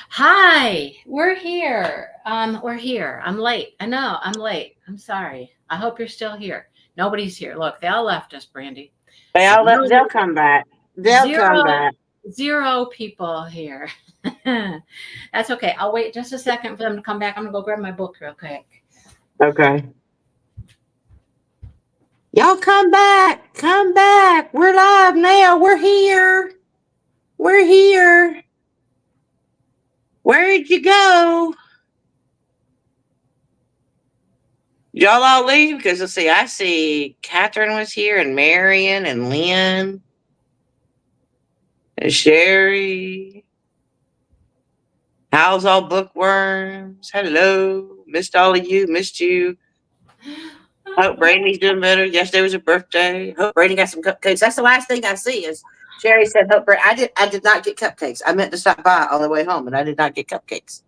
Hi, we're here. We're here. I'm late. I know, I'm late. I'm sorry. I hope you're still here. Nobody's here. Look, they all left us, Brandy. There's They'll nobody, come back. They'll come zero, back. zero people here. That's okay. I'll wait just a second for them to come back. I'm gonna go grab my book real quick. Okay. Y'all come back. Come back. We're live now. We're here. We're here. Where'd you go? Y'all all leave? Because let's see, I see Catherine was here and Marion and Lynn and Sherry. How's all bookworms? Hello. Missed all of you. Missed you. Hope Brandy's doing better. Yesterday was her birthday. Hope Brandy got some cupcakes. That's the last thing I see is Sherry said hope Brandy. I did not get cupcakes. I meant to stop by on the way home, but I did not get cupcakes.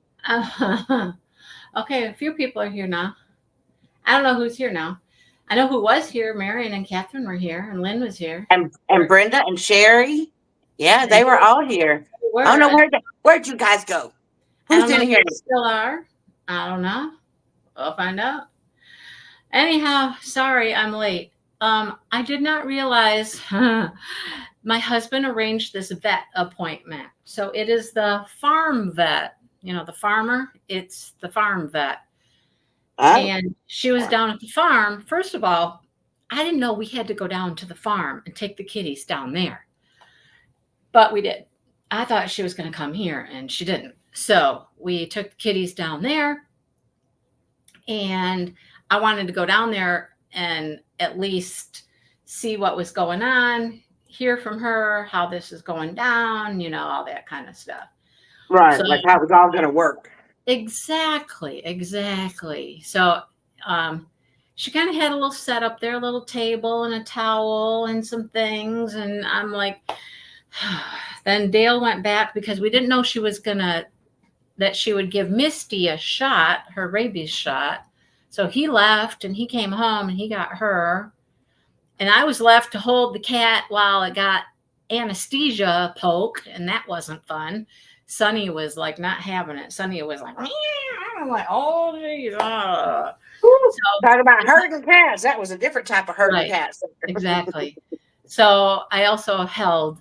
Okay, a few people are here now. I don't know who's here now. I know who was here. Marion and Catherine were here, and Lynn was here. And Brenda and Sherry. Yeah, They they were all here. Oh were. no, where'd you guys go? I Who's don't know in if here? they still are. I don't know. We'll find out. Anyhow, sorry I'm late. I did not realize my husband arranged this vet appointment. So it is the farm vet. You know, the farmer, it's the farm vet. Oh, And she was down at the farm. First of all, I didn't know we had to go down to the farm and take the kitties down there. But we did. I thought she was going to come here, and she didn't. So we took the kitties down there, and I wanted to go down there and at least see what was going on, hear from her, how this is going down, all that kind of stuff. right. So Like how it was all going to work. exactly. So she kind of had a little setup there, a little table and a towel and some things. And I'm like, then Dale went back because we didn't know that she would give Misty a shot, her rabies shot. So he left and he came home and he got her. And I was left to hold the cat while it got anesthesia poke, and that wasn't fun. Sonny was like not having it. Sonny was like, meow. I'm like, oh, geez. So, Talk about herding cats. That was a different type of herding right, cats. exactly. So I also held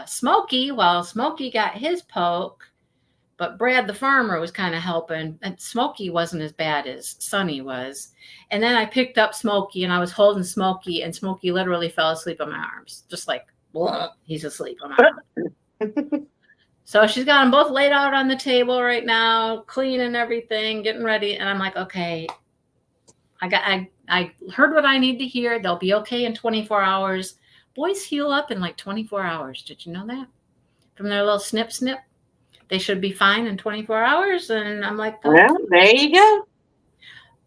Smokey while Smokey got his poke, but Brad the farmer was kind of helping, and Smokey wasn't as bad as Sonny was. And then I picked up Smokey, and I was holding Smokey, and Smokey literally fell asleep on my arms, just like, he's asleep on my arms. So she's got them both laid out on the table right now, cleaning everything, getting ready. And I'm like, okay, I heard what I need to hear. They'll be okay in 24 hours. Boys heal up in like 24 hours. Did you know that? From their little snip. They should be fine in 24 hours. And I'm like, okay. Well, there you go.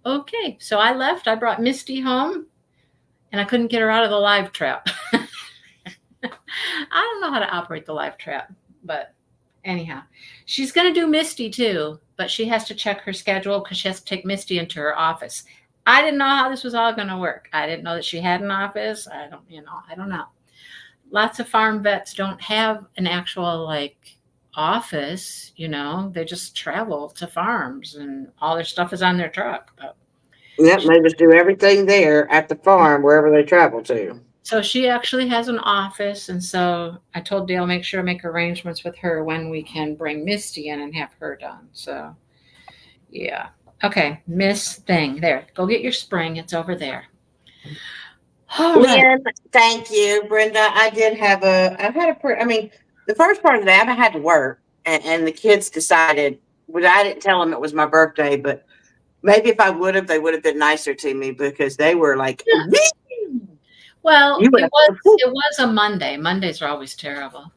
Okay. So I left. I brought Misty home, and I couldn't get her out of the live trap. I don't know how to operate the live trap, but anyhow, she's going to do Misty too, but she has to check her schedule because she has to take Misty into her office. I didn't know how this was all going to work. I didn't know that she had an office. I don't know. Lots of farm vets don't have an actual office, they just travel to farms and all their stuff is on their truck. But Yep, they just do everything there at the farm wherever they travel to. so she actually has an office, and so I told Dale make arrangements with her when we can bring Misty in and have her done. So yeah. Okay, Miss Thing. There. Go get your spring. It's over there. All right. Lynn, thank you, Brenda. I mean, the first part of the day, I had to work, and the kids decided, well, I didn't tell them it was my birthday, but maybe if I would have, they would have been nicer to me because they were like, Well, you would it have. was a Monday. Mondays are always terrible.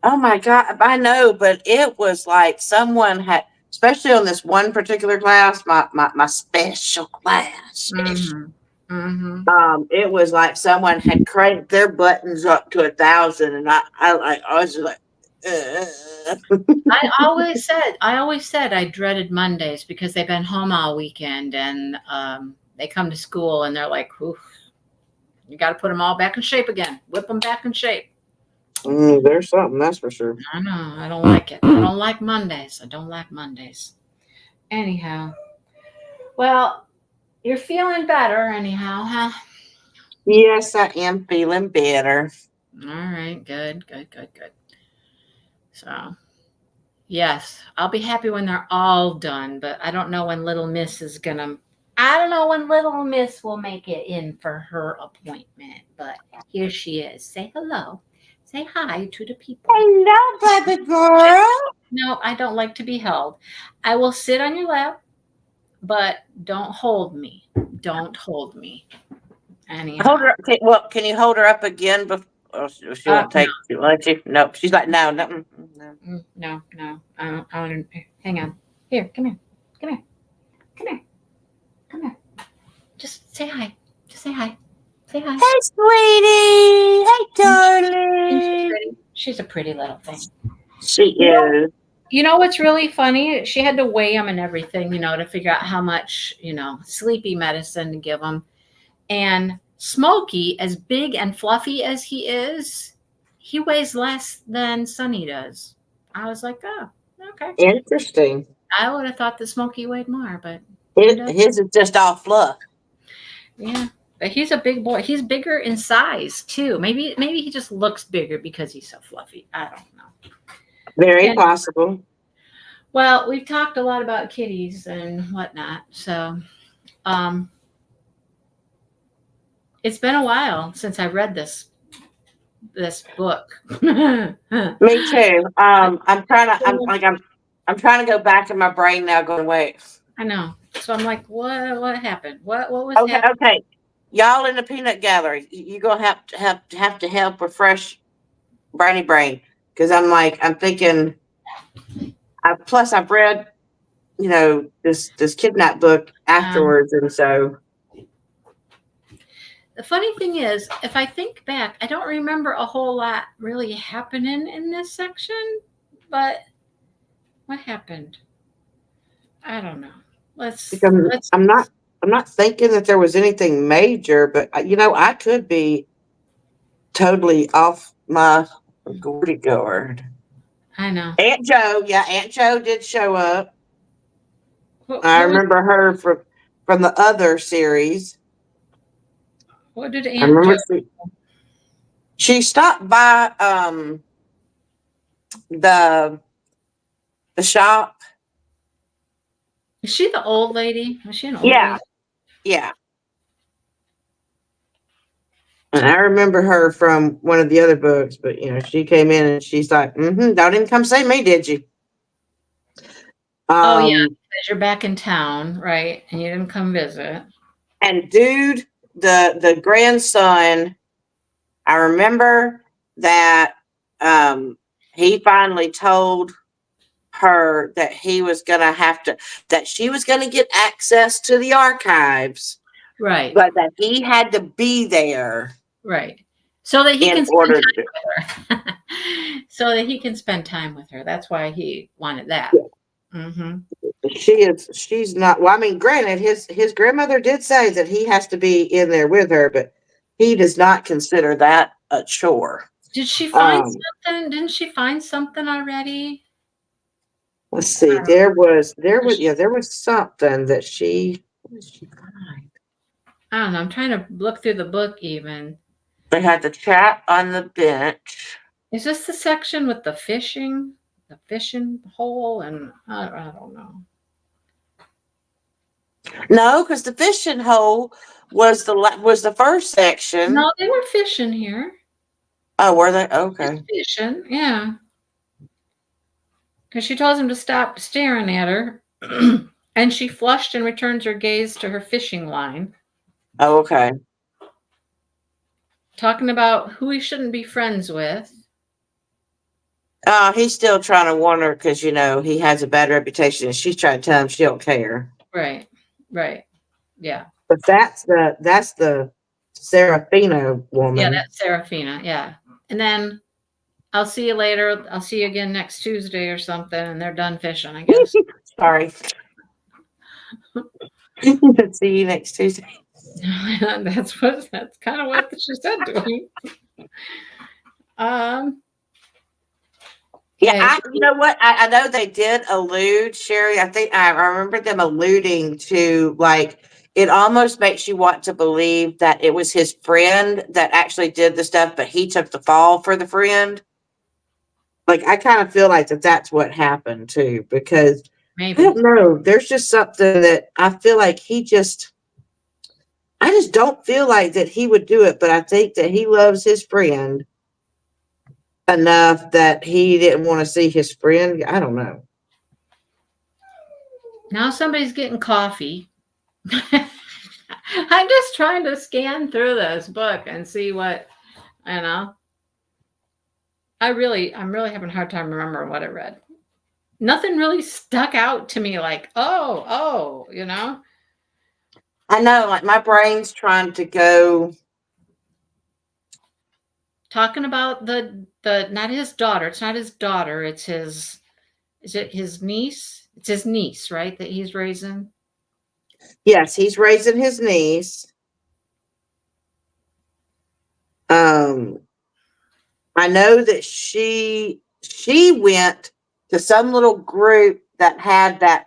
Oh my God, I know, but it was like someone had, especially on this one particular class, my special class. Mm-hmm. Mm-hmm. It was like someone had cranked their buttons up to 1,000, and I was just like, I always said I dreaded Mondays because they've been home all weekend, and they come to school and they're like, oof, you got to put them all back in shape again. Whip them back in shape. There's something, that's for sure. I know. I don't like it. I don't like Mondays. I don't like Mondays. Anyhow, well, you're feeling better, anyhow, huh? Yes, I am feeling better. All right. Good. Good. Good. Good. So, yes, I'll be happy when they're all done, but I don't know when Little Miss is gonna. I don't know when Little Miss will make it in for her appointment, but here she is. Say hello. Say hi to the people. Hello, baby She, girl. no, I don't like to be held. I will sit on your lap, but don't hold me. Don't hold me. Hold Anyhow. her up. Well, can you hold her up again? Or she won't No, take. She won't let you. Nope. She's like, no, no, no. no, no. I don't. Hang on. Here, come here. Come here. Come here. Come here. Just say hi. Just say hi. Say hi. Hey, sweetie. Hey, Isn't she darling. pretty? She's a pretty little thing. She You know, is. you know what's really funny? She had to weigh him and everything, to figure out how much, sleepy medicine to give him. And Smokey, as big and fluffy as he is, he weighs less than Sunny does. I was like, oh, okay. Interesting. I would have thought that Smokey weighed more, but he does. His is just all fluff. Yeah. But he's a big boy. He's bigger in size too. Maybe he just looks bigger because he's so fluffy. I don't know. Very And possible. well, we've talked a lot about kitties and whatnot. So um it's been a while since I read this book. I Me too. I'm trying to go back in my brain now. Going, wait. know. So I'm like, what happened? What was Okay, happening? okay. Y'all in the peanut gallery, you gonna have to help refresh Brainy Brain, because I'm thinking. Plus, I've read this kidnap book Um, afterwards, and so the funny thing is, if I think back, I don't remember a whole lot really happening in this section. But what happened? I don't know. Let's because let's. I'm not thinking that there was anything major, but I could be totally off my gourdy gourd. I know. Aunt Joe, yeah, Aunt Joe did show up. I What was remember her from the other series. what did I Aunt remember Joe? she stopped by the the shop. Is she the old lady? Was she an old Yeah, lady? yeah. And I remember her from one of the other books, but she came in and she's like, don't even come see me, did you? Oh yeah, Um, because you're back in town, right? And you didn't come visit. and dude, the grandson, I remember that he finally told her that he was gonna have to that she was gonna get access to the archives, Right, but that he had to be there right. So that he in can spend order to. time with her. So that he can spend time with her. That's why he wanted that. Mm-hmm. She's not, well, I mean, granted, his grandmother did say that he has to be in there with her, but he does not consider that a chore. Did she find Um, something? Didn't she find something already? let's see, I don't know. there was something that what did she find? I don't know. I'm trying to look through the book even. They had the chat on the bench. Is this the section with the fishing hole? And I don't know. No, because the fishing hole was the first section. No, they were fishing here. Oh, were they? Just Okay. fishing, yeah. Because she tells him to stop staring at her. And she flushed and returns her gaze to her fishing line, Oh, okay. talking about who he shouldn't be friends with. He's still trying to warn her because he has a bad reputation, and she's trying to tell him she don't care. Right, right. Yeah. But that's the Serafina Yeah, woman. that's Serafina. Yeah. And then I'll see you later. I'll see you again next Tuesday or something. And they're done fishing, I guess. Sorry. See you next Tuesday. That's kind of what she said to him. Yeah, Okay. you know what? I know they did allude, Sherry. I think I remember them alluding to, like, it almost makes you want to believe that it was his friend that actually did the stuff, but he took the fall for the friend. Like, I kind of feel like that's what happened too, because I Maybe. don't know. There's just something that I feel like I just don't feel like that he would do it, but I think that he loves his friend enough that he didn't want to see his friend. I don't know. Now somebody's getting coffee. I'm just trying to scan through this book and see what, you know. I'm really having a hard time remembering what I read. Nothing really stuck out to me like, oh, you know. I know, like my brain's trying to go. Talking about the not his daughter. It's not his daughter. It's his. Is it his niece? It's his niece, right? That he's raising. Yes, he's raising his niece. Um, I know that she went to some little group that had that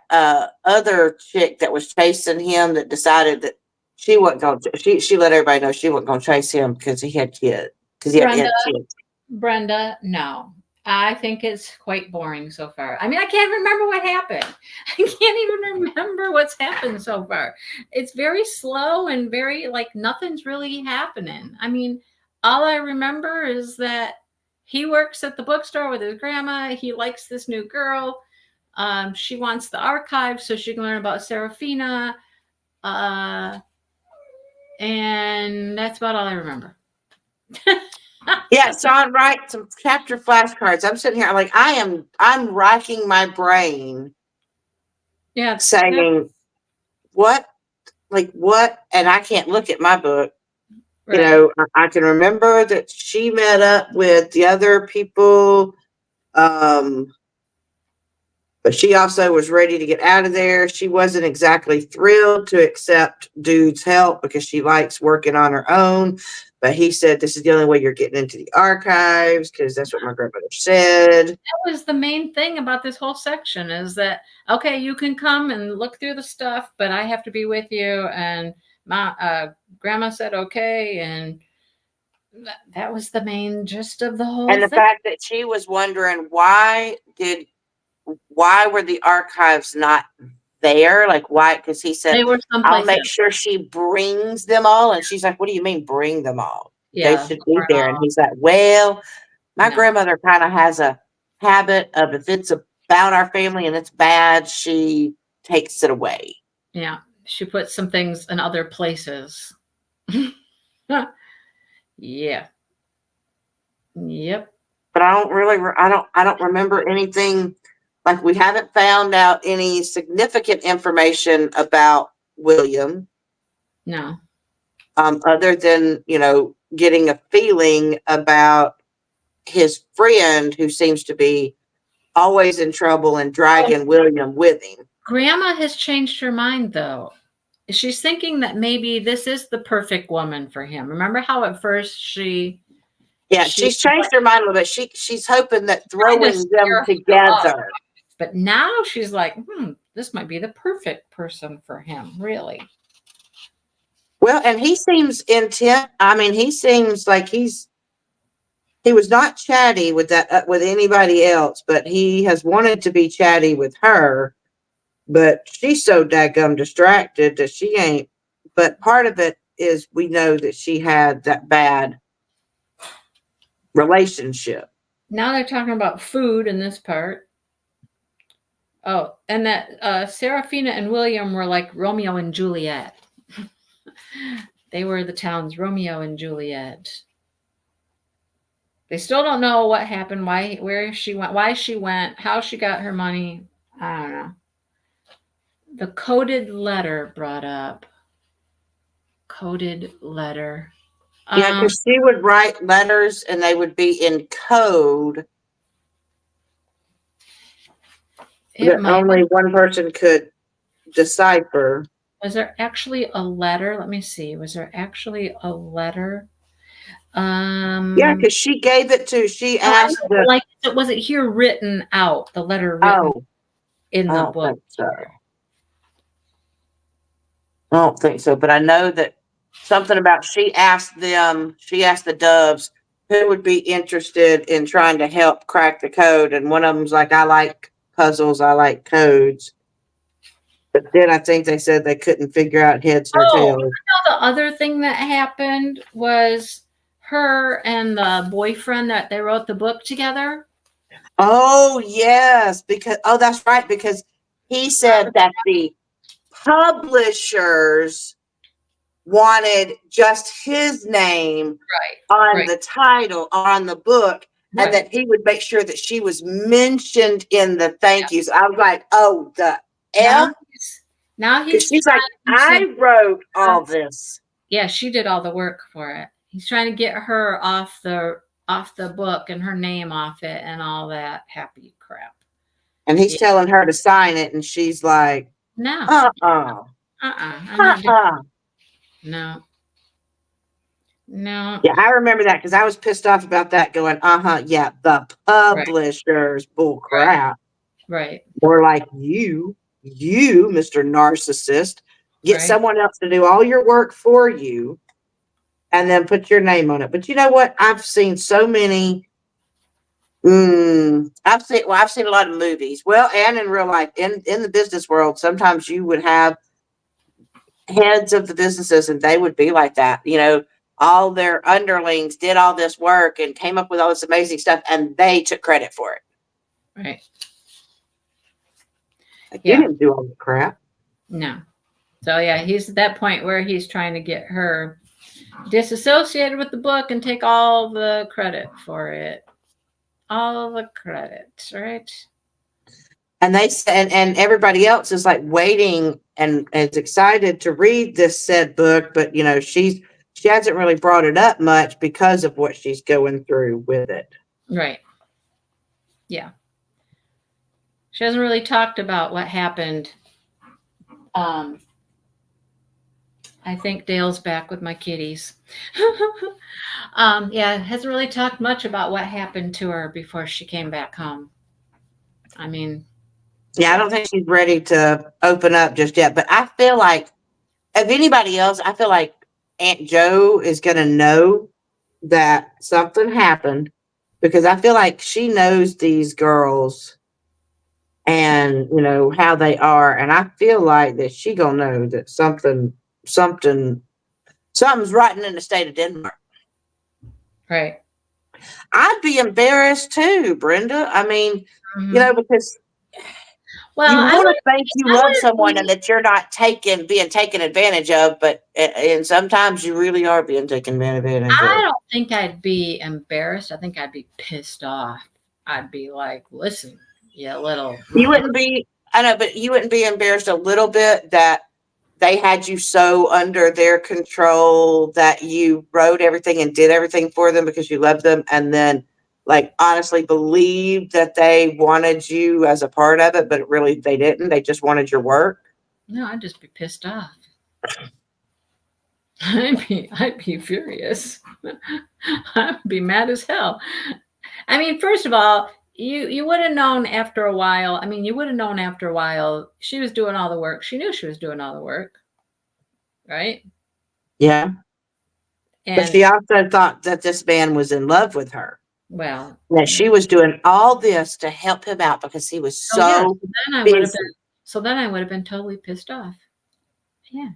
other chick that was chasing him that decided that she wasn't going to she let everybody know she wasn't going to chase him because he had kids because he Brenda. had kids. Brenda, no. I think it's quite boring so far. I mean, I can't remember what happened. I can't even remember what's happened so far. It's very slow and very like nothing's really happening. I mean, all I remember is that he works at the bookstore with his grandma. He likes this new girl. She wants the archive so she can learn about Serafina. Uh, and that's about all I remember. Yeah, so I'm writing some chapter flashcards. I'm sitting here. I'm racking my brain, Yeah, saying what, like what, and I can't look at my book. You right. know, I can remember that she met up with the other people, um, but she also was ready to get out of there. She wasn't exactly thrilled to accept Dude's help because she likes working on her own. But he said, "This is the only way you're getting into the archives because that's what my grandmother said." That was the main thing about this whole section is that okay, you can come and look through the stuff, but I have to be with you. And my grandma said okay, and that was the main gist of the whole And the thing. fact that she was wondering why were the archives not there? Like why? Because he said, They were "I'll someplace make else. sure she brings them all." And she's like, "What do you mean bring them all? They Yeah, should be there." And he's like, "Well, my no, grandmother kind of has a habit of if it's about our family and it's bad, she takes it away." yeah. She put some things in other places. Yeah. Yep. But I don't remember anything. Like we haven't found out any significant information about William, No. other than getting a feeling about his friend who seems to be always in trouble and Oh, dragging William with him. Grandma has changed her mind though. She's thinking that maybe this is the perfect woman for him. Remember how at first Yeah, she she's changed her mind a little bit. She's hoping that tried to throwing them scare him off, together. but now she's like, this might be the perfect person for him, really. Well, and he seems intent. I mean, he seems like he was not chatty with that with anybody else, but he has wanted to be chatty with her. But she's so daggum distracted that she ain't. But part of it is we know that she had that bad relationship. Now they're talking about food in this part. Oh, and that Serafina and William were like Romeo and Juliet. They were the town's Romeo and Juliet. They still don't know what happened, where she went, how she got her money. I don't know. The coded letter brought up. Coded letter. Yeah, Um, because she would write letters and they would be in code it that might. only one person could decipher. Was there actually a letter? Let me see. Was there actually a letter? Yeah, Um, because she gave it to. She no, I asked know, but the. like, was it here written out? The letter written Oh, in I the don't book think so. here. I don't think so, but I know that something about she asked them. She asked the Doves who would be interested in trying to help crack the code, and one of them's like, "I like puzzles. I like codes." But then I think they said they couldn't figure out heads nor Oh, tails. you know, the other thing that happened was her and the boyfriend that they wrote the book together. Oh yes, because that's right, because he said that the publishers wanted just his name Right, on right, the title on the book, and right. that he would make sure that she was mentioned in the Yeah. thank yous. I was like, oh, the Now F, he's now because he's she's like, trying to I wrote all this. yeah, she did all the work for it. He's trying to get her off the book and her name off it and all that happy crap. And he's Yeah. telling her to sign it, and she's like, No. uh-uh, I'm not doing uh-uh. no. No. Yeah, I remember that because I was pissed off about that going, yeah, the Right. publishers, bull Right. crap. Right. More like you, Mr. Narcissist, get Right. someone else to do all your work for you and then put your name on it. But you know what? I've seen so many. I've seen a lot of movies. Well, and in real life, in the business world, sometimes you would have heads of the businesses, and they would be like that. All their underlings did all this work and came up with all this amazing stuff, and they took credit for it. Right. Like, you Yeah. didn't do all the crap. No. So yeah, he's at that point where he's trying to get her disassociated with the book and take all the credit for it. All the credit, right? And they said, and everybody else is like waiting and is excited to read this said book, but she hasn't really brought it up much because of what she's going through with it. Right. Yeah. She hasn't really talked about what happened. Um, I think Dale's back with my kitties. Yeah, hasn't really talked much about what happened to her before she came back home. I mean, Yeah, I don't think she's ready to open up just yet, but I feel like if anybody else, I feel like Aunt Joe is going to know that something happened, because I feel like she knows these girls and how they are, and I feel like that she gonna know that something's rotten in the state of Denmark. right. I'd be embarrassed too, Brenda. I mean, Mm-hmm. because Well, you want to think you I love wouldn't someone and be, that you're not being taken advantage of, but and sometimes you really are being taken advantage I of. don't think I'd be embarrassed. I think I'd be pissed off. I'd be like, listen, you little. You wouldn't be, I know, but you wouldn't be embarrassed a little bit that they had you so under their control that you wrote everything and did everything for them because you loved them, and then like honestly believed that they wanted you as a part of it, but really they didn't. They just wanted your work. No, I'd just be pissed off. I'd be furious. I'd be mad as hell. I mean, first of all, you would have known after a while. I mean, you would have known after a while she was doing all the work. She knew she was doing all the work, right? Yeah. But And she also thought that this man was in love with her. well, That she was doing all this to help him out because he was oh yeah. so Then I would have been. busy. So then I would have been totally pissed off. Yeah,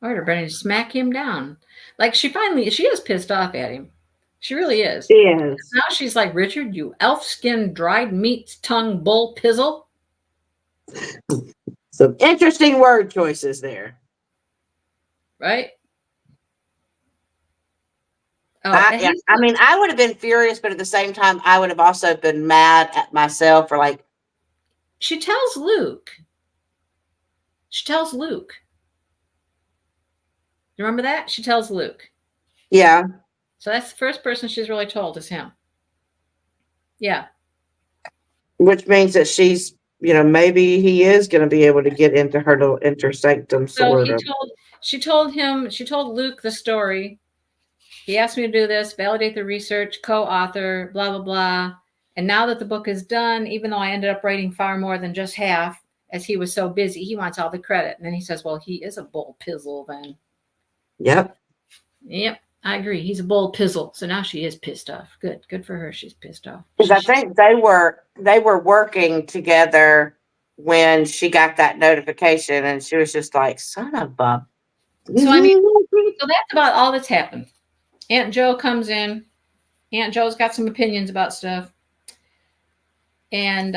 I would have been to smack him down. Like she is pissed off at him. She really is. Yes. Now she's like, Richard, you elf skin dried meat tongue bull pizzle. Some interesting word choices there. Right? Oh, and he's I mean, I would have been furious, but at the same time, I would have also been mad at myself for like, she tells Luke. She tells Luke. You remember that? She tells Luke. yeah, So that's the first person she's really told is him. Yeah. which means that she's, maybe he is going to be able to get into her little inner sanctum, So sort of. she told Luke the story he asked me to do this, validate the research, co-author, blah, blah, blah. And now that the book is done, even though I ended up writing far more than just half, as he was so busy, he wants all the credit. And then he says, well, he is a bull pizzle then. Yep. Yep, I agree. He's a bold pizzle. So now she is pissed off. Good for her. She's pissed off. Because I think they were working together when she got that notification, and she was just like, "Son of a." So I mean, so that's about all that's happened. Aunt Joe comes in. Aunt Joe's got some opinions about stuff, and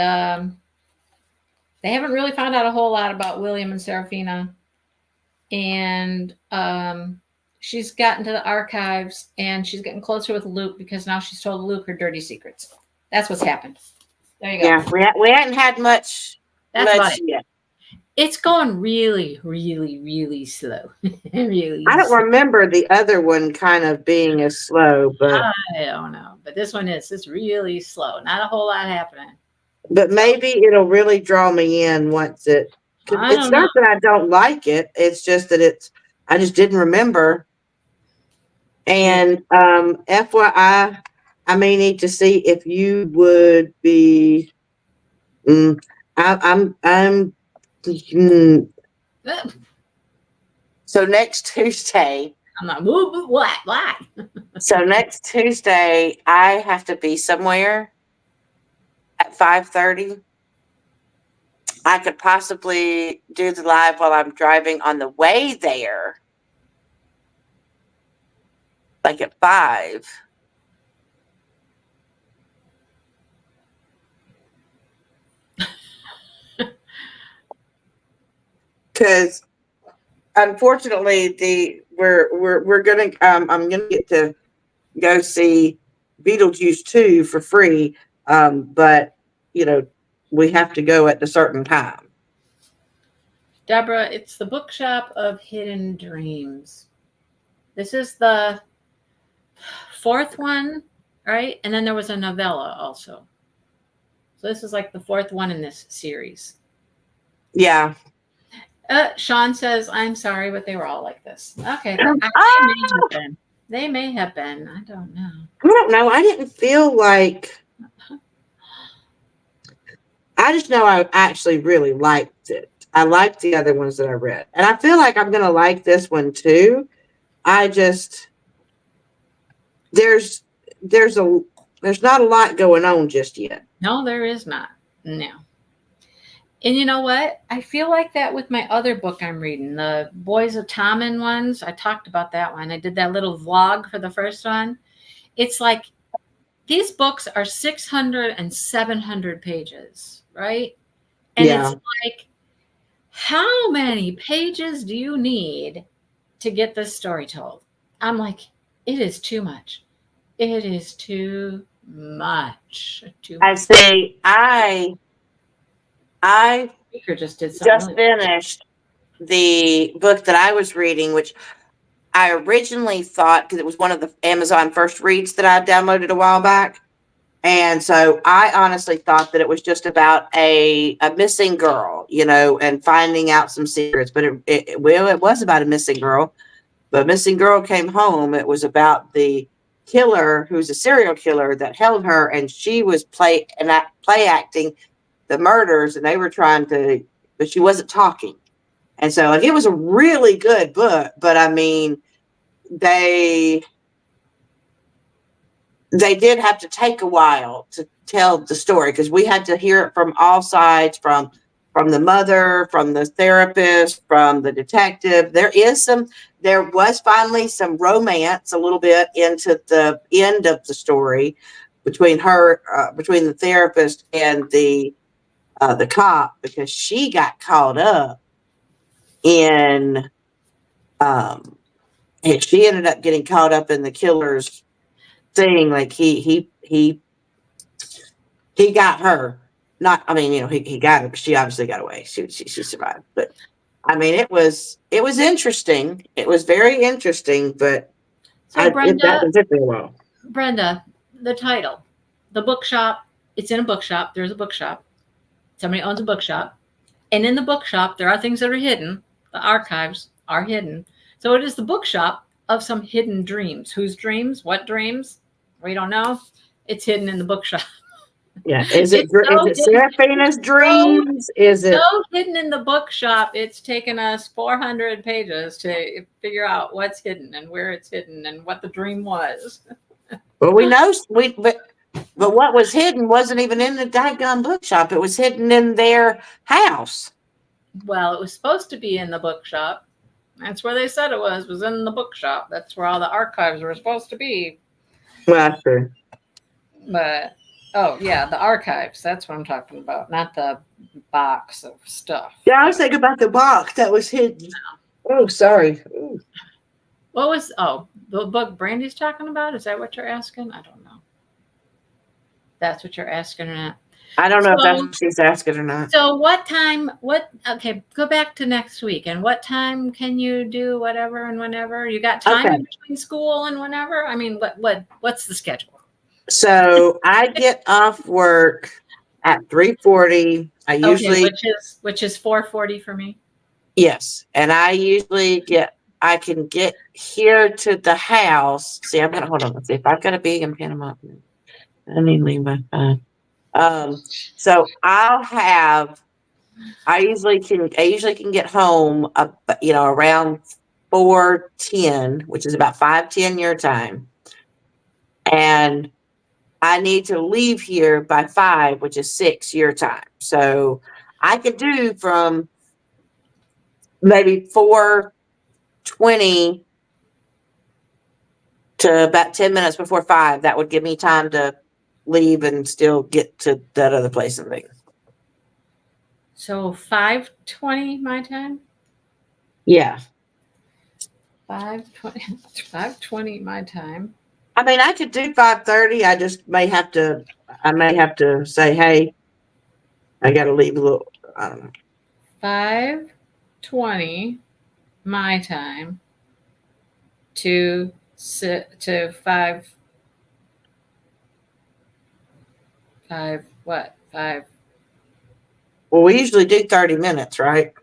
they haven't really found out a whole lot about William and Serafina. And she's gotten to the archives, and she's getting closer with Luke because now she's told Luke her dirty secrets. That's what's happened. There you go. Yeah, we hadn't had much. That's about it. Yet. It's going really, really, really slow. Really. I don't remember the other one kind of being as slow, but I don't know. But this one is. It's really slow. Not a whole lot happening. But maybe it'll really draw me in once it. It's not that I don't like it. It's just that I just didn't remember. And FYI, I may need to see if you would be. I'm. So next Tuesday. I'm not. What? So next Tuesday, I have to be somewhere at 5:30. I could possibly do the live while I'm driving on the way there, like at 5. Because unfortunately, we're gonna I'm gonna get to go see Beetlejuice 2 for free, but we have to go at a certain time. Deborah, it's the Bookshop of Hidden Dreams. This is the 4th one, right? And then there was a novella also. So this is like the 4th one in this series. Yeah. Sean says, I'm sorry, but they were all like this. Okay. They may have been. I don't know. I don't know. I didn't feel like. I just know I actually really liked it. I liked the other ones that I read. And I feel like I'm going to like this one too. I just. There's not a lot going on just yet. No, there is not. No. And you know what? I feel like that with my other book I'm reading, the Boys of Tommen ones. I talked about that one. I did that little vlog for the first one. It's like these books are 600 and 700 pages, right? And It's like, how many pages do you need to get this story told? I'm like, it is too much. It is too much. I see. I just finished the book that I was reading, which I originally thought, because it was one of the Amazon first reads that I downloaded a while back. And so I honestly thought that it was just about a missing girl, and finding out some secrets. But it was about a missing girl. But a missing girl came home. It was about the killer, who's a serial killer, that held her, and she was play acting the murders, and they were trying to, but she wasn't talking. And so it was a really good book, but I mean, they did have to take a while to tell the story, because we had to hear it from all sides, from the mother, from the therapist, from the detective. There was finally some romance a little bit into the end of the story between the therapist and the cop, because she got caught up in, and she ended up getting caught up in the killer's thing. Like he got her. Not, I mean, he got her, but she obviously got away. She survived. But I mean, it was interesting. It was very interesting, but Brenda, it took me a while. Brenda, the title, the bookshop. It's in a bookshop. There's a bookshop. Somebody owns a bookshop. And in the bookshop, there are things that are hidden. The archives are hidden. So it is the bookshop of some hidden dreams. Whose dreams? What dreams? We don't know. It's hidden in the bookshop. Yeah. Is It's so it hidden. Seraphina's So dreams? Is so it? hidden in the bookshop. It's taken us 400 pages to figure out what's hidden and where it's hidden and what the dream was. Well, we know but what was hidden wasn't even in the daggone bookshop. It was hidden in their house. Well, it was supposed to be in the bookshop. That's where they said it was in the bookshop. That's where all the archives were supposed to be. Well, that's true. But oh yeah, the archives. That's what I'm talking about, not the box of stuff. Yeah, I was thinking about the box that was hidden. Oh, sorry. Ooh. What was the book Brandy's talking about? Is that what you're asking? I don't know. That's what you're asking or not. I don't know if that's So, what she's asking or not. so what time? What? Okay, go back to next week. And what time can you do whatever and whenever? You got time Okay. in between school and whenever? I mean, what's the schedule? So I get off work at 3:40. I Okay, usually which is 4:40 for me. yes, and I can get here to the house. See, I'm gonna hold on. Let's see if I've got a big and Panama. I need to leave my phone. So I usually can get home around 4:10, which is about 5:10 your time. And I need to leave here by 5, which is 6 your time. So I could do from maybe 4:20 to about 10 minutes before 5. That would give me time to leave and still get to that other place and things. So 5:20 my time. Yeah. 5:20 5:20 my time. I mean, I could do 5:30. I just may have to. I may have to say, "Hey, I got to leave a little." I don't know. 5:20 my time to sit to 5 what 5 Well, we usually do 30 minutes, right?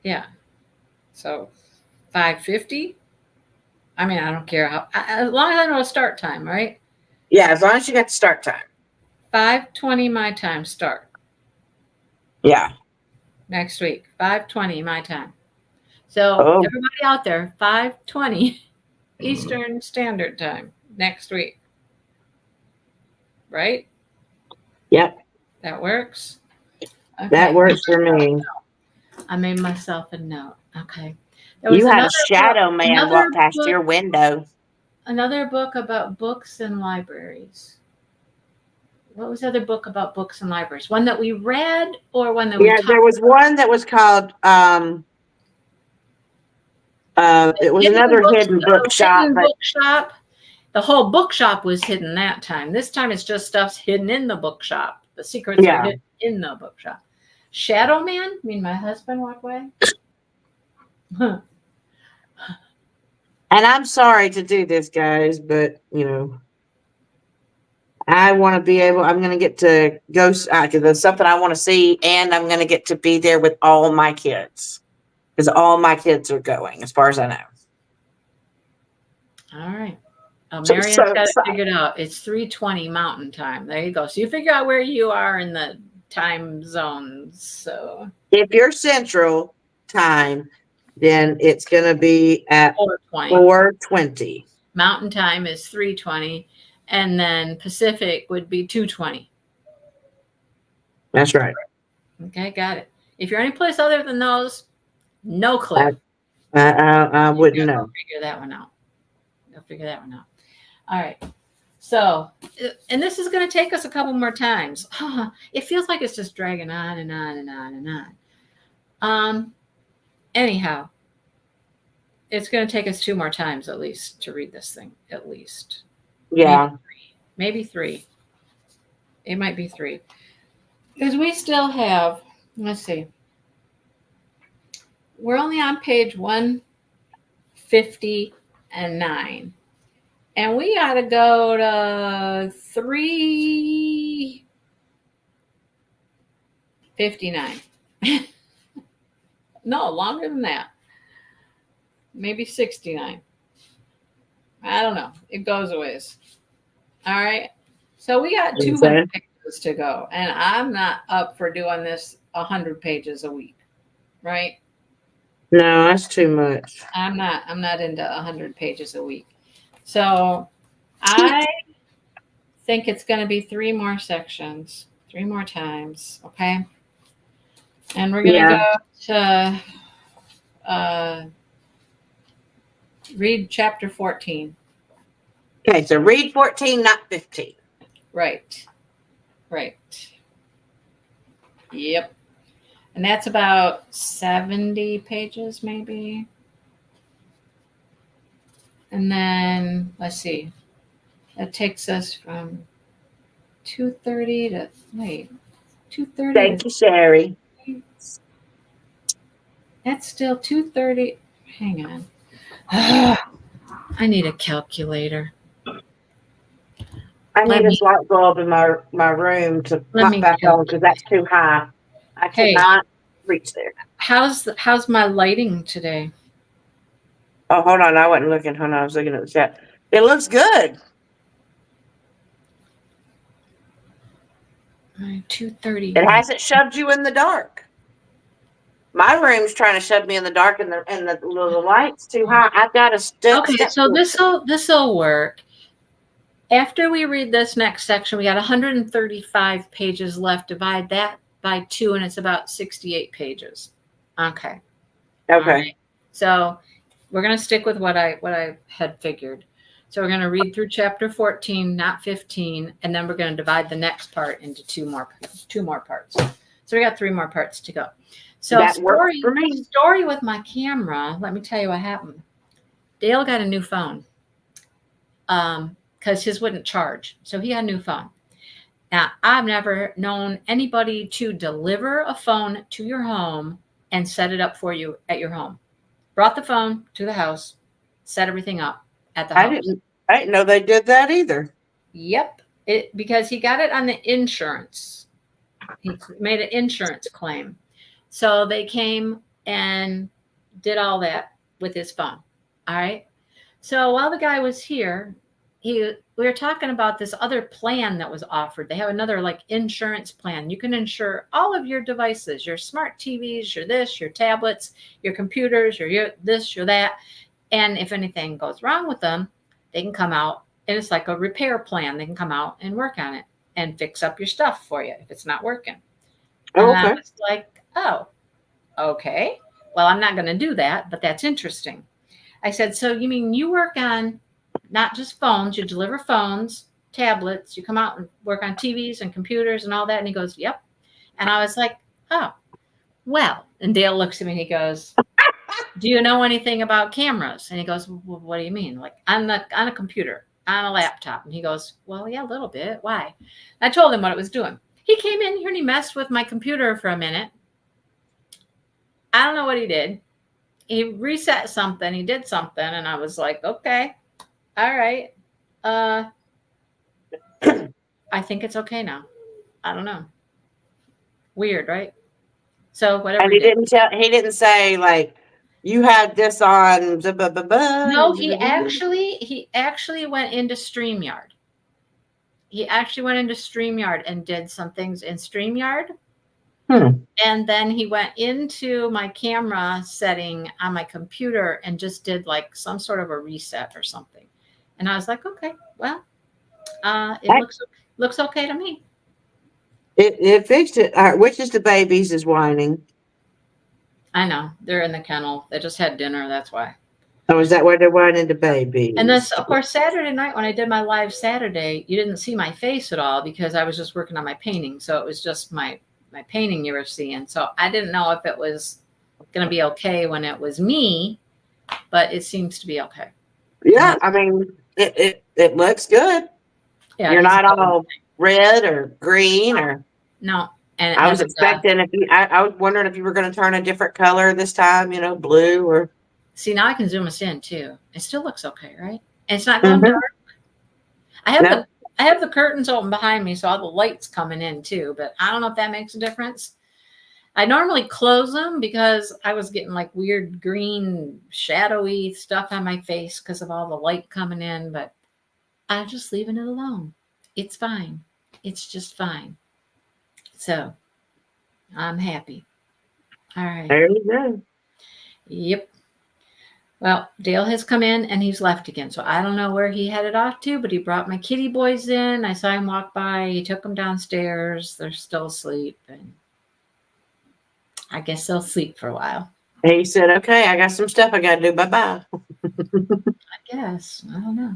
yeah. So 5:50. I mean, I don't care as long as I know a start time, right? Yeah, as long as you got the start time. 5:20 my time start Yeah. next week. 5:20 my time. So Oh, everybody out there, 5:20 Eastern Standard Time next week. Right? yep. That works. That Okay. works for me. I made myself a note. Okay. There was You had a book, shadow man another walk past book, your window. another book about books and libraries. What was the other book about books and libraries? One that we read or one that we Yeah, talked there was about? one that was called it was another Hidden hidden bookshop, but bookshop. The whole bookshop was hidden that time. This time it's just stuff's hidden in the bookshop. The secrets are yeah. hidden in the bookshop. Shadow Man? I mean, my husband walked away. And I'm sorry to do this, guys, but I want to be able. I'm going to get to go because there's something I want to see, and I'm going to get to be there with all my kids because all my kids are going, as far as I know. All right. Oh, So, Marion's so, got it so figured out. It's 3:20 Mountain Time. There you go. So you figure out where you are in the time zones. So if you're Central Time, then it's going to be at 4:20. 4:20. Mountain Time is 3:20, and then Pacific would be 2:20. That's right. Okay, got it. If you're any place other than those, no clue. I wouldn't know. They'll figure that one out. They'll figure that one out. All right. So, and this is going to take us a couple more times. It feels like it's just dragging on and on and on and on. Anyhow, it's going to take us 2 more times at least to read this thing. At least. Yeah. Maybe 3. It might be 3. Because we still have, let's see. We're only on page 159. And we got to go to 359. No, longer than that. Maybe 69. I don't know. It goes a ways. All right. So we got You 200 said? pages to go, and I'm not up for doing this 100 pages a week, right? No, that's too much. I'm not into 100 pages a week. So I think it's going to be 3 more sections, 3 more times, okay? And we're going to Yeah. go to uh, read chapter 14. Okay, so read 14, not 15. Right. Right. Yep. And that's about 70 pages, maybe. And then, let's see, that takes us from 2:30 to, wait, 2:30 Thank to, you, Sherry. that's still 2:30. Hang on. I need a calculator. I Let need a me, light bulb in my room to let pop me back on because calculate. that's too high. I Hey, cannot reach there. how's my lighting today? Oh, hold on. I wasn't looking. Hold on. I was looking at the chat. It looks good. 2:30. It hasn't shoved you in the dark. My room's trying to shove me in the dark, and the light's too high. I've got to Okay, step so forward. this'll work. After we read this next section, we got 135 pages left. Divide that by 2, and it's about 68 pages. Okay. All Okay. right. So we're going to stick with what I had figured. So we're going to read through chapter 14, not 15, and then we're going to divide the next part into two more parts. So we got 3 more parts to go. So That works for me. story with my camera. Let me tell you what happened. Dale got a new phone because his wouldn't charge, so he got a new phone. Now, I've never known anybody to deliver a phone to your home and set it up for you at your home. Brought the phone to the house, set everything up at the I house. didn't. I didn't know they did that either. Yep, because he got it on the insurance. He made an insurance claim, so they came and did all that with his phone. All right. So while the guy was here, we were talking about this other plan that was offered. They have another like insurance plan. You can insure all of your devices, your smart TVs, your this, your tablets, your computers, your this, your that. And if anything goes wrong with them, they can come out and it's like a repair plan. They can come out and work on it and fix up your stuff for you if it's not working. And Oh, I okay. was like, oh, okay. Well, I'm not going to do that, but that's interesting. I said, so you mean you work on not just phones, you deliver phones, tablets, you come out and work on TVs and computers and all that? And he goes, yep. And I was like, oh, well. And Dale looks at me and he goes, do you know anything about cameras? And he goes, well, what do you mean? Like on a computer, on a laptop? And he goes, well, yeah, a little bit. Why? I told him what it was doing. He came in here and he messed with my computer for a minute. I don't know what he did. He reset something, he did something, and I was like, okay, all right. Uh I think it's okay now. I don't know. Weird, right? So whatever And he he did. didn't tell. He didn't say like you had this on. Blah, blah, blah, blah. No, he actually went into StreamYard. He actually went into StreamYard and did some things in StreamYard. Hmm. And then he went into my camera setting on my computer and just did like some sort of a reset or something. And I was like, okay, well, it looks okay to me. It fixed it. Which is the babies is whining. I know. They're in the kennel. They just had dinner, that's why. Oh, is that where they're whining the And this, babies? of course, Saturday night when I did my live Saturday, you didn't see my face at all because I was just working on my painting. So it was just my painting you were seeing. So I didn't know if it was going to be okay when it was me, but it seems to be okay. Yeah, I mean it looks good. Yeah, You're he's not all red or green or. no, and it I was has expecting if you. I was wondering if you were going to turn a different color this time. Blue or. see now I can zoom us in too. It still looks okay, right? And it's not going Mm-hmm. dark. I have No. I have the curtains open behind me, so all the light's coming in too. But I don't know if that makes a difference. I normally close them because I was getting like weird green, shadowy stuff on my face because of all the light coming in, but I'm just leaving it alone. It's fine. It's just fine. So I'm happy. All right. There you go. Yep. Well, Dale has come in and he's left again. So I don't know where he headed off to, but he brought my kitty boys in. I saw him walk by. He took them downstairs. They're still asleep. And I guess they'll sleep for a while. He said, okay, I got some stuff I got to do. Bye-bye. I guess. I don't know.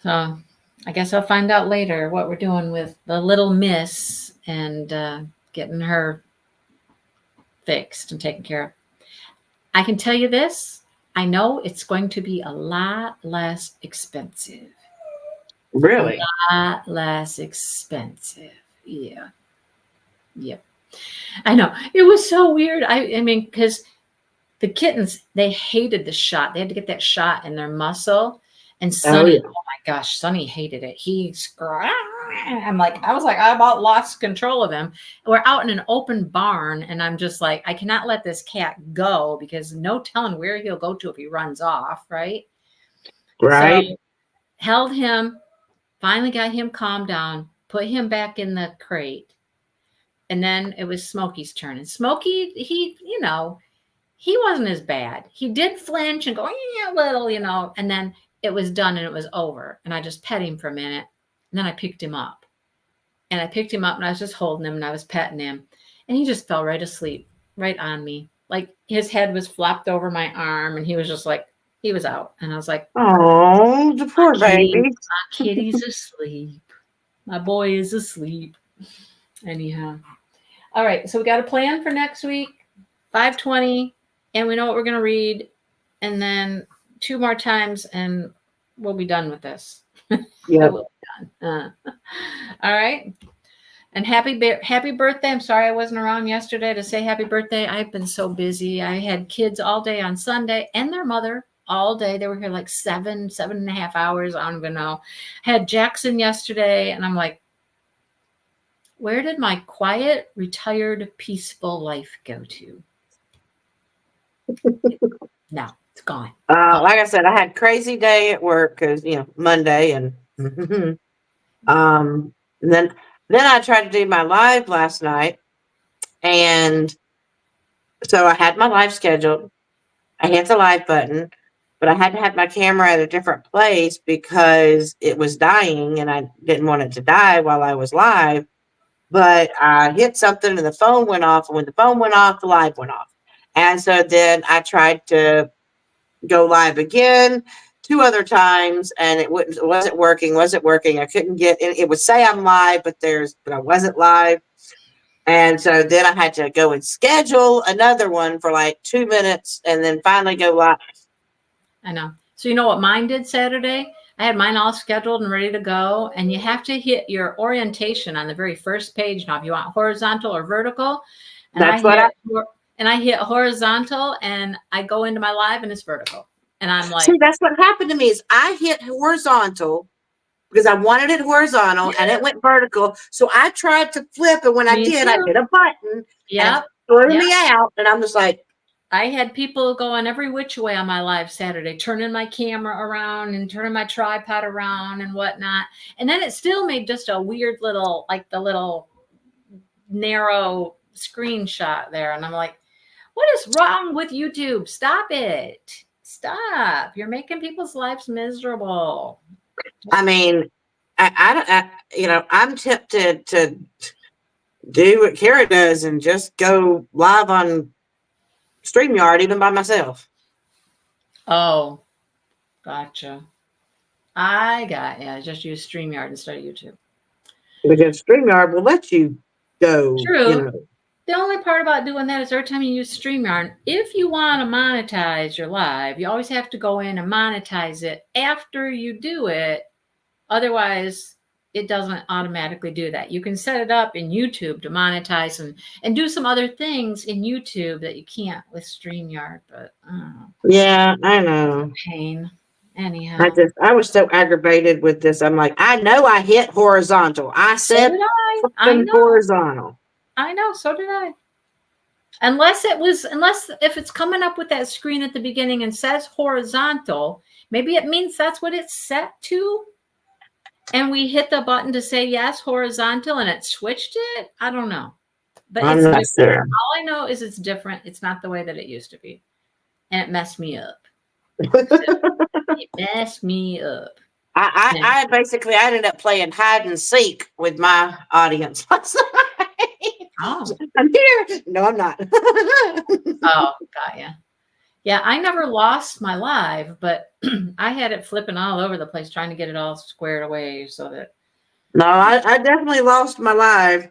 So I guess I'll find out later what we're doing with the little miss and getting her fixed and taken care of. I can tell you this. I know it's going to be a lot less expensive. Really? A lot less expensive. Yeah. Yep. I know. It was so weird. I mean, because the kittens, they hated the shot. They had to get that shot in their muscle. And Oh, Sonny, yeah. oh my gosh, Sonny hated it. I was like, I about lost control of him. We're out in an open barn, and I'm just like, I cannot let this cat go because no telling where he'll go to if he runs off, right? So Right. held him, finally got him calmed down, put him back in the crate. And then it was Smokey's turn. And Smokey, he wasn't as bad. He did flinch and go a little, and then it was done and it was over. And I just pet him for a minute. And then I picked him up. And I picked him up and I was just holding him and I was petting him. And he just fell right asleep, right on me. Like his head was flopped over my arm and he was just like, he was out. And I was like, Oh, the poor baby. my kitty's asleep. My boy is asleep. Anyhow. All right. So we got a plan for next week, 5:20. And we know what we're going to read. And then 2 more times and we'll be done with this. Yeah. We'll be done. All right. And happy birthday. I'm sorry I wasn't around yesterday to say happy birthday. I've been so busy. I had kids all day on Sunday and their mother all day. They were here like 7.5 hours. I don't even know. I had Jackson yesterday and I'm like, where did my quiet, retired, peaceful life go to? No, it's gone. Like I said, I had crazy day at work because Monday and and then I tried to do my live last night, and so I had my live scheduled. I hit the live button, but I had to have my camera at a different place because it was dying, and I didn't want it to die while I was live. But I hit something, and the phone went off, and when the phone went off, the live went off, and so then I tried to go live again 2 other times and it wasn't working. I couldn't get it would say I'm live, but I wasn't live. And so then I had to go and schedule another one for like 2 minutes and then finally go live. I know. So you know what mine did Saturday? I had mine all scheduled and ready to go. And you have to hit your orientation on the very first page now if you want horizontal or vertical. And That's I hit horizontal and I go into my live and it's vertical. And I'm like, see, that's what happened to me is I hit horizontal because I wanted it horizontal and it went vertical. So I tried to flip, and when I did, I hit a button and it threw me out. And I'm just like, I had people going every which way on my live Saturday, turning my camera around and turning my tripod around and whatnot. And then it still made just a weird little, like the little narrow screenshot there. And I'm like, what is wrong with YouTube? Stop it. Stop. You're making people's lives miserable. I mean, I'm tempted to do what Kara does and just go live on StreamYard even by myself. Oh, gotcha. I got just use StreamYard instead of YouTube. Because StreamYard will let you go. True. The only part about doing that is every time you use StreamYard, if you want to monetize your live, you always have to go in and monetize it after you do it. Otherwise, it doesn't automatically do that. You can set it up in YouTube to monetize and do some other things in YouTube that you can't with StreamYard. But yeah, I know. Pain. Anyhow, I was so aggravated with this. I'm like, I know I hit horizontal. I said I know. horizontal. I know, so did I. Unless if it's coming up with that screen at the beginning and says horizontal, maybe it means that's what it's set to. And we hit the button to say yes, horizontal, and it switched it. I don't know. But I'm it's not different. sure. All I know is it's different. It's not the way that it used to be. And it messed me up. It messed me up. I basically I ended up playing hide and seek with my audience last night. Oh. I'm here. No, I'm not. Oh, got ya. Yeah, I never lost my live, but I had it flipping all over the place trying to get it all squared away so that. No, I definitely lost my live.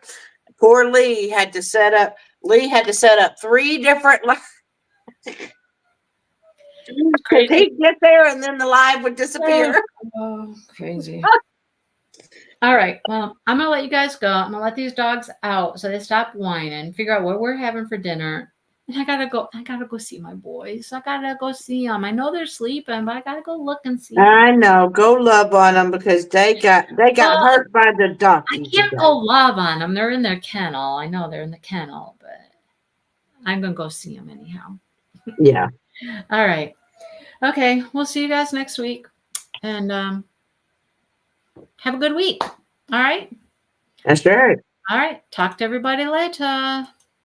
Poor Lee had to set up. Lee had to set up 3 different lives. Because he'd get there and then the live would disappear. Oh, crazy. All right. Well, I'm going to let you guys go. I'm going to let these dogs out so they stop whining, figure out what we're having for dinner. And I gotta go see my boys. I gotta go see them. I know they're sleeping, but I gotta go look and see them. I know. Go love on them because they got hurt by the donkey. I can't go love on them. They're in their kennel. I know they're in the kennel, but I'm gonna go see them anyhow. Yeah. All right. Okay. We'll see you guys next week, and have a good week. All right. That's right. All right. Talk to everybody later.